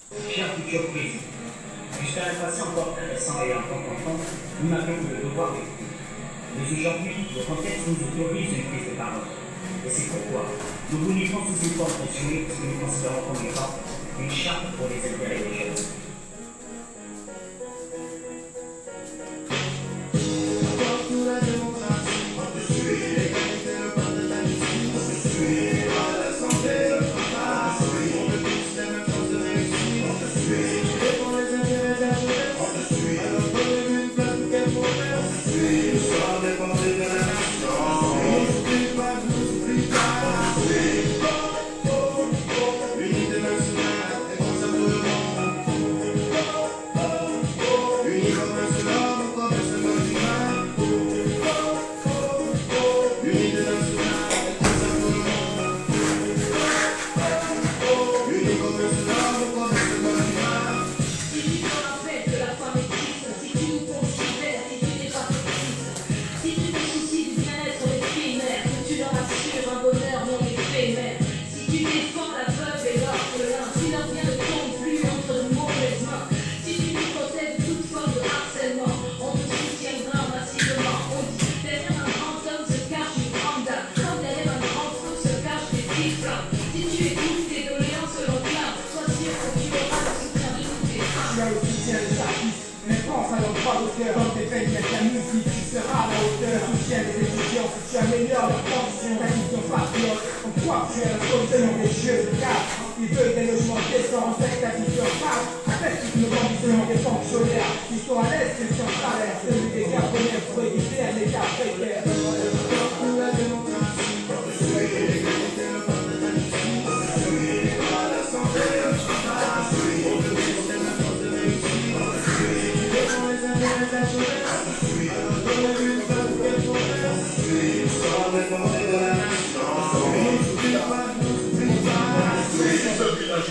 Cher futur président, jusqu'à un passé encore très récent et encore confond, nous n'avions que le devoir d'écouter. Mais aujourd'hui, le contexte nous autorise une prise de parole. Et c'est pourquoi nous vous livrons sous une forme résumée ce que nous considérons comme étant une charte pour les intérêts des jeunes. Comme tes veilles, il y a de la musique, tu seras à la hauteur. Soutiens les étudiants, si tu améliores leur condition, ta vision patriote. On croit que tu es la solution des jeux de cartes. Ils veulent des logements décents, avec ta vision passe. Avec toutes nos conditions des fonctionnaires. Ils sont à l'aise, c'est son salaire. Celui des Gabonais pour éviter un état précaire. La démocratie, l'égalité, le droit de la justice, la santé,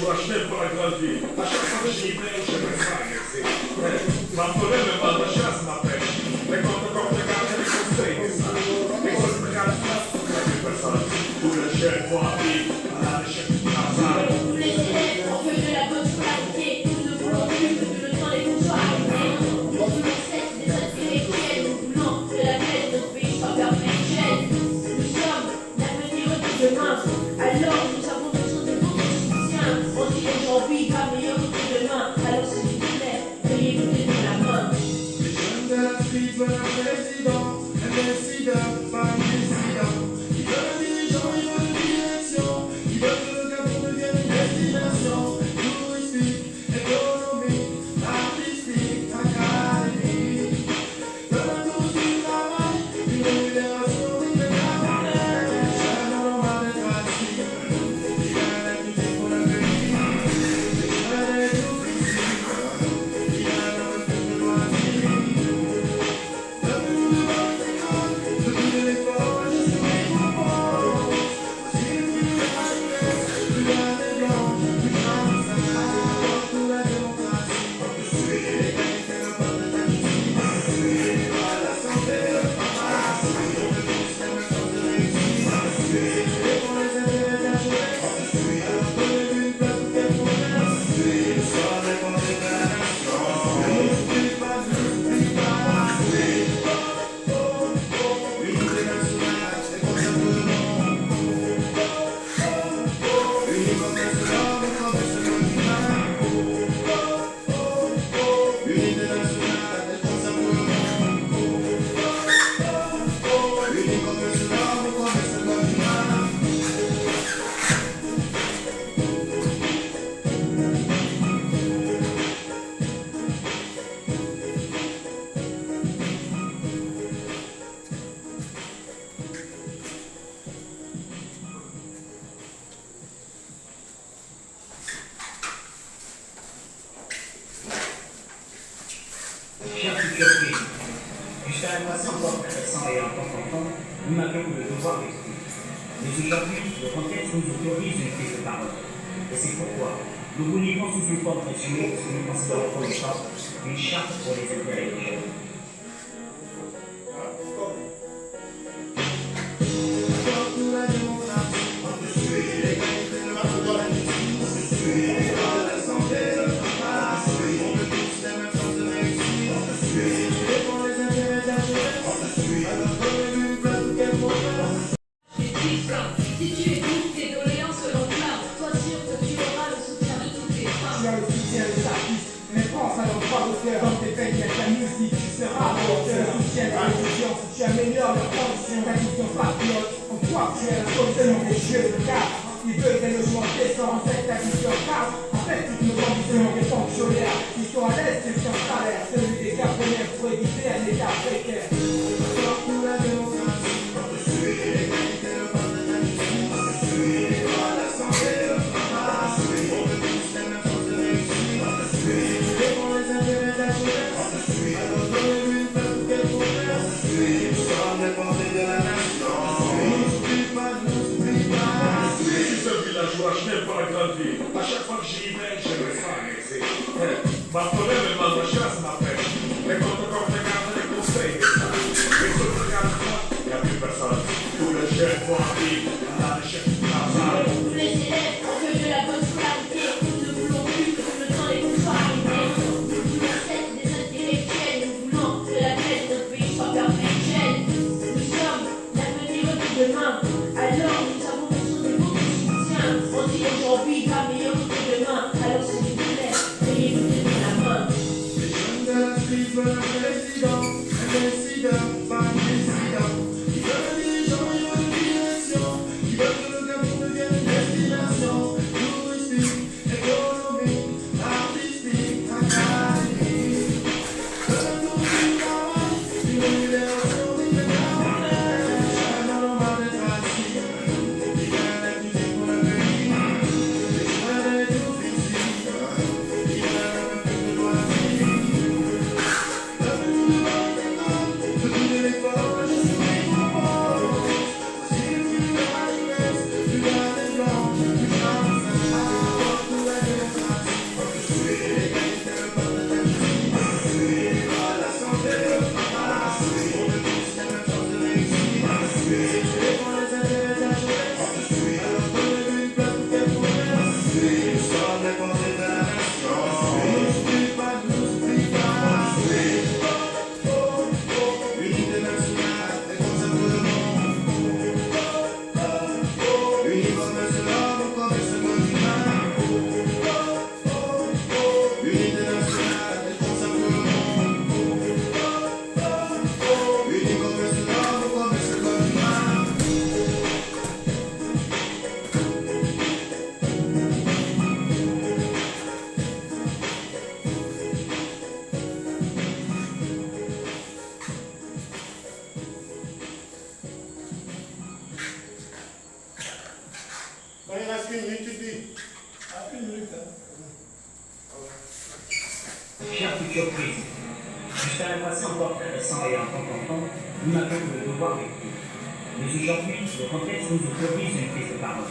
Je n'aime pas la grande ville. À chaque fois que j'y vais, je me sens. Ma problème est pas de chasse, ma pêche. Mais quand on regarde les conseils, les autres regardent les personnes. Pour le chef, pour la vie, à l'échec du travail. Tous les élèves, on veut de la bonne scolarité. Nous ne voulons plus que le temps des bons soirs arrêtés. Nous voulons cesse des intellectuels. Nous voulons que la paix de notre pays soit perpétuelle. Nous sommes l'avenir de demain. Alors nous avons besoin de votre soutien. On dit aujourd'hui pas meilleur que demain. Alors s'il vous plaît, veuillez nous donner la main. les jeunes de la suite veulent un président, pas un décideur. Ils veulent un dirigeant, ils veulent une direction. Ils veulent que le Gabon devienne une destination touristique, économique, artistique, académique. Ils veulent un tour du travail, une rémunération digne. Jeunes en démocratie, ils veulent la musique pour le pays. Ils veulent être tous ici, ils veulent un peu de loisirs. Cher futur président, jusqu'à un passé encore très récent et encore confond, nous n'avions que le devoir d'écouter. Mais aujourd'hui, le contexte nous autorise une prise de parole. Et c'est pourquoi nous vous livrons sous une forme résumée ce que nous considérons comme étant une charte pour les intérêts des jeunes. La démocratie, l'égalité, le droit de la justice, la santé. hauteur. Comme tes peines, avec la musique, tu seras à la hauteur. Soutiens les étudiants, si tu améliores leurs conditions. Ta vision patriote, en toi tu es la solution des jeux de cartes. Ils veulent des logements décents, cette ta vision carte. En fait, toutes nos ambitions, des fonctionnaires qui sont à l'aise de leur salaire. Celui des carbonnaires pour éviter un état précaire. Pour la démocratie, l'égalité, le partage, la justice, les droits, la santé, le travail, on veut tous les mêmes chances de réussir, défend les intérêts de la jeunesse, alors donnez-lui une place pour qu'elle progresse, nous sommes les portés de la nation, nous oublie pas, nous oublie pas. Je suis un villageois, je n'aime pas la grande ville. À chaque fois que j'y vais, j'aimerais ça annexer. Ma forêt me demande la chasse, ma pêche. Mais quand on regarde les conseils, les autres regardent ça, il n'y a plus personne. Tous les chefs vont en ville, on a des chefs qui travaillent. Tous les élèves en veulent de la bonne scolarité. Nous ne voulons plus que le temps des cours soit arrivé. Nous voulons être des intellectuels. Nous voulons que la paix de notre pays soit perpétuelle. Nous sommes l'avenir de demain. Alors nous avons besoin de votre soutien. On dit aujourd'hui pas meilleur que demain. Alors s'il vous plaît, veuillez nous donner la main. Les jeunes de la street veulent un président, un décideur, pas un décideur. Ils veulent un dirigeant, ils veulent une direction. Ils veulent que le Gabon devienne une destination touristique, économique, artistique, académique. Veulent un tour du travail, une rémunération digne d'un honneur. Jamais on va être assis. Ils veulent la musique pour le pays. Ils veulent être offensifs. Ils veulent un peu plus de loisirs. Il reste une minute, tu dis. Une minute. Cher futur président, jusqu'à un passé encore très récent et en tant qu'enfant, nous n'avons que le devoir d'écouter. Mais aujourd'hui, le contexte nous autorise une prise de parole.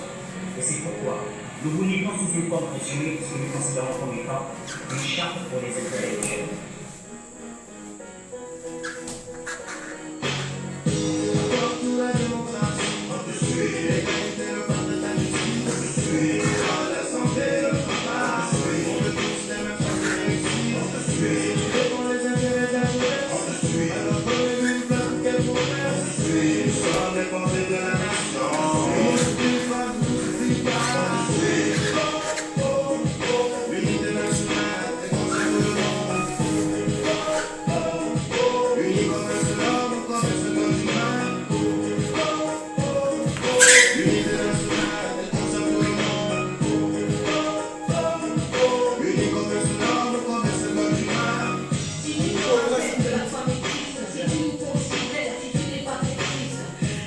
Et c'est pourquoi nous vous livrons sous une forme résumée ce que nous considérons comme étant une charte pour les intellectuels. Pour la démocratie, l'égalité, le partage, la justice, les droits, la santé, le travail, on veut tous les mêmes chances de réussir, défend les intérêts de la jeunesse, alors donnez-lui une place pour qu'elle progresse, nous sommes les portés de la nation, nous oublie pas, nous oublie pas, l'unité nationale est contre le monde, unis comme un seul homme, comme un seul humain. L'unité nationale est contre le monde. Unis comme un seul homme, comme un seul humain. Si tu nous rappelles de la famille triste, si tu nous considères, si tu n'es pas triste,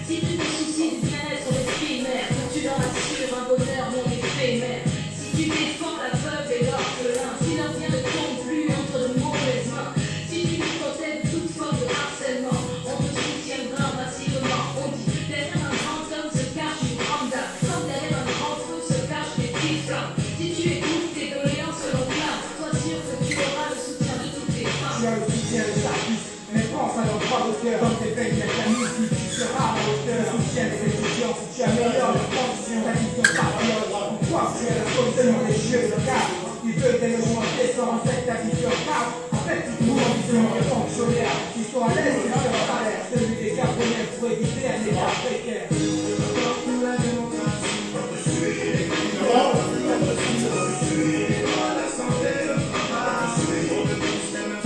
si tu te soucies du bien-être sur l'esprit mère, que tu leur assures un bonheur non éphémère, si tu défends la veuve et l'orphelin, si leur bien ne tombe plus entre de mauvaises mains, si tu nous protèges de toute forme de harcèlement, on te soutiendra massivement. On dit derrière un grand homme se cache une grande dame, comme derrière un grand feu se cachent des petites flammes. Si tu écoutes tes doléances selon clame, sois sûr que tu auras le soutien de toutes tes femmes. Tu as le soutien des artistes, mais pense à leur droit d'auteur. Comme tes peines, avec la musique, tu seras à la hauteur. Soutiens les étudiants, si tu améliores leurs conditions. Ta vision patriote, en toi tu es la solution des jeux de cartes. Ils veulent des logements décents, cette ta vision carte. En fait, toutes nos ambitions, des fonctionnaires qui sont à l'aise de leur salaire. Celui des carbonnaires pour éviter un état précaire. Pour la démocratie, l'égalité, la santé, le travail, on veut tous les mêmes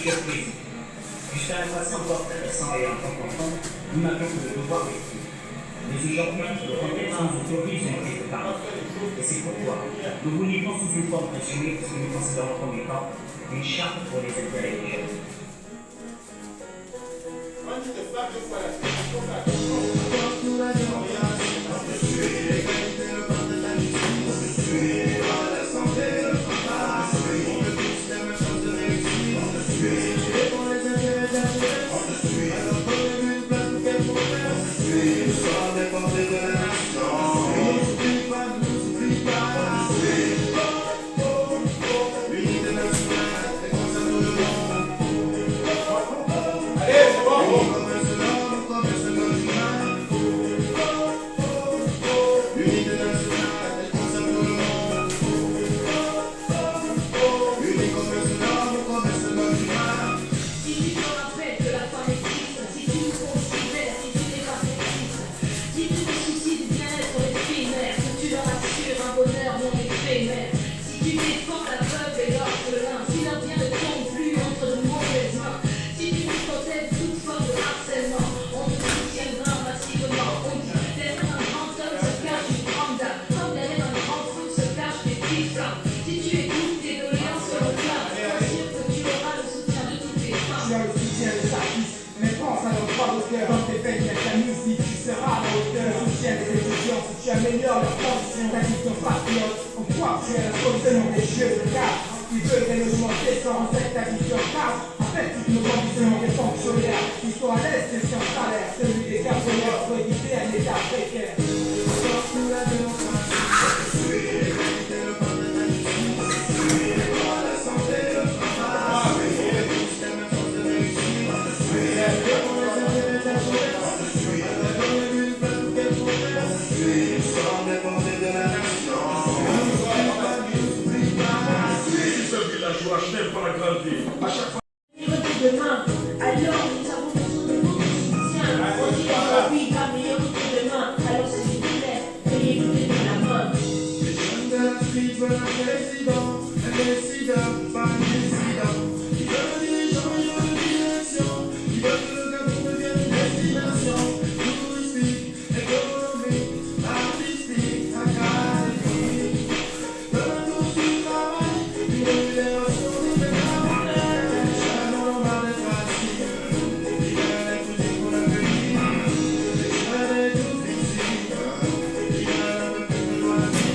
surprise. Jusqu'à un passé encore très récent et encore constant, nous n'avions que le devoir d'exprimer. Mais aujourd'hui, le contexte nous autorise une prise de parole. Et c'est pourquoi nous vous livrons sous une forme résumée ce que nous considérons comme étant une charte pour les intérêts des jeunes. Dans tes veines, il y a ta musique, tu seras à la hauteur. Soutiens les étudiants, si tu améliores leurs conditions. Ta question patriote, on croit que tu es la solution des jeux de cartes. Tu veux des logements décents, renseigne ta vision carte. En fait, toutes nos ambitions, des fonctionnaires qui sont à l'aise, c'est sans salaire. Celui des carboneurs, redité à l'état précaire. Sous la démocratie, l'égalité, le pain de la justice, la santé, le travail, le système de force de réussite. Je n'aime pas la grande ville. À chaque fois. Demain, alors nous avons besoin de votre soutien. On dit aujourd'hui, la meilleure route demain. Alors s'il vous plaît, veuillez nous donner la main. Les jeunes de la street veulent un président, pas un dissident. Ils veulent un dirigeant, ils veulent une direction. Ils veulent que le Gabon devienne une destination touristique, économique, artistique, académique. Veulent un tour du travail, une rémunération différente. Jamais on va être assis. Ils veulent être tout pour l'avenir. Les jeunes et tout physique. Ils veulent un peu plus de loisirs.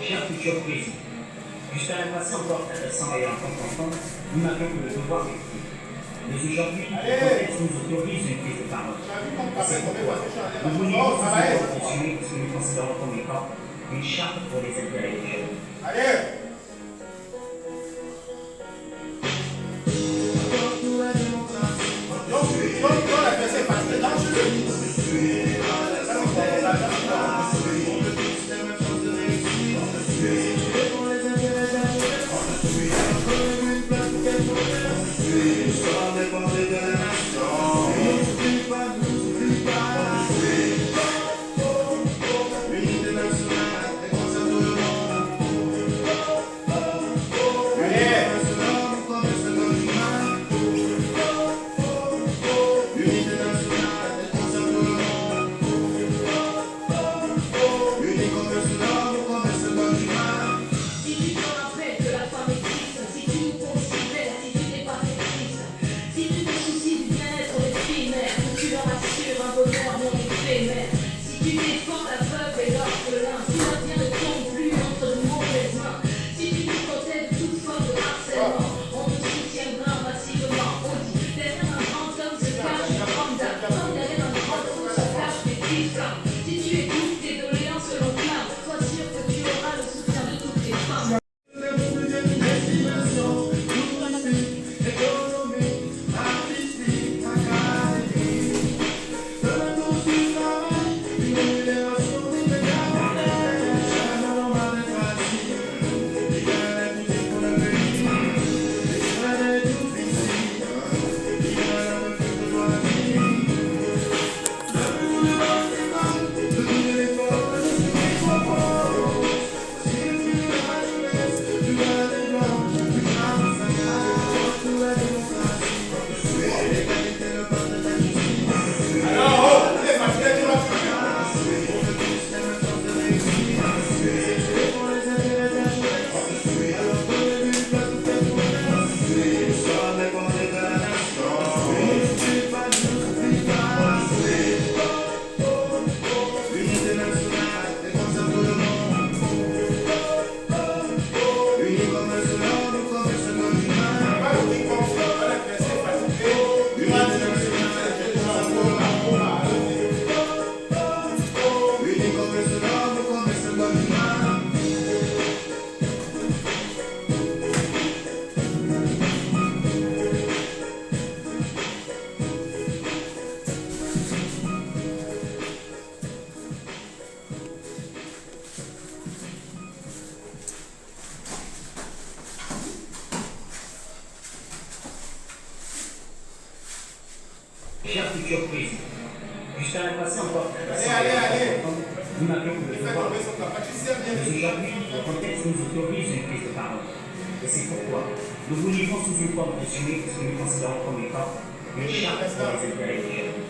Chers futurs présidents, jusqu'à un passé encore très récent et encore constant, nous n'avions que le devoir d'exprimer. Mais aujourd'hui, le contexte nous autorise une prise de parole. C'est pourquoi nous vous livrons sous une forme résumée ce que nous considérons comme étant une charte pour les intérêts des jeunes. Cher futur président, jusqu'à un passé encore très récent et important, nous n'avions que le devoir. Mais aujourd'hui, le contexte nous autorise une prise de parole. Et c'est pourquoi nous vous livrons sous une forme résumée ce que nous considérons comme étant une charte pour les intérêts des jeunes.